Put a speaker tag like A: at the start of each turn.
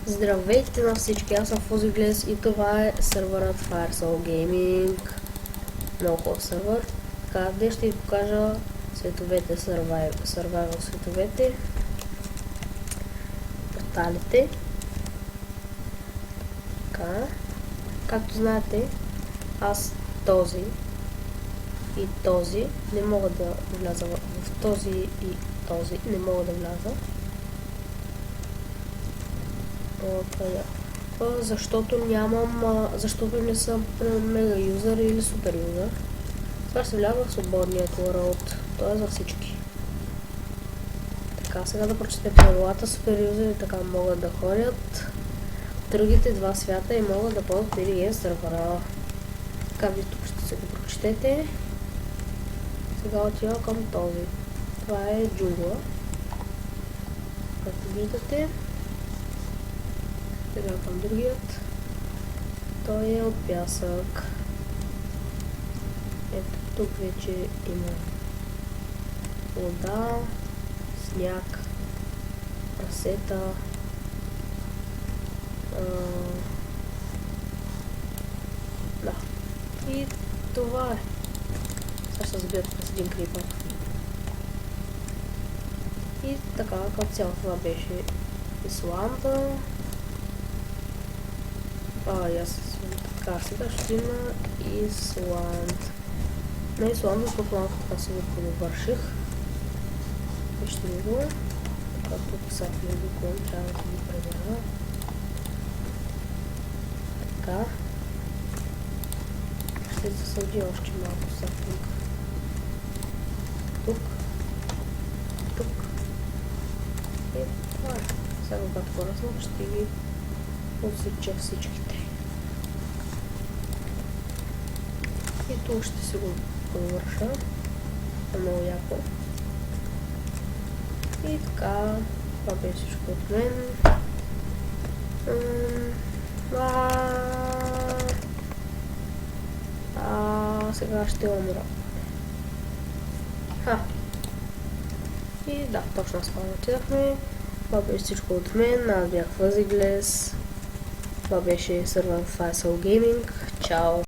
A: Здравейте на всички, аз съм Фузиглес и това е серверът Firesoul Gaming. Много хубав сервер. Така, днес ще ви покажа световете, survival световете, порталите. Така, както знаете, аз този и този не мога да вляза в този и този не мога да вляза. Защото нямам, защото не съм мега юзър или супер юзър. Това ще вляза в свободният world. Това е за всички. Така, сега да прочетем правилата. Супер юзери така могат да ходят в другите два свята и могат да ползват PDG сервера. Така, ви тук ще се го прочетете. Сега отива към този. Това е джунгла. Както виждате. Сега към другият. Той е от пясък. Ето тук вече има вода, сняг, прасета. Да. И това е. Сега ще забият през един крипър. И така, като цяло това беше Исланда. Така, сега ще има Исланд. На Исланда тук малко така си го довърших. Вижте ли го? Така, тук са хлебикон, трябва да ги пребера. Така. Ще засъди още малко сапинг. Тук. Тук. И това е. Сега когато поръснах ще ги отсеча всичките. И тук ще си го довърша. Много яко. И така, това бе всичко от мен. Сега ще умра. И да, точно с това отидахме. Това беше всичко от мен. Аз бях Фузиглес. Това беше сервер Firesoul Gaming. Чао!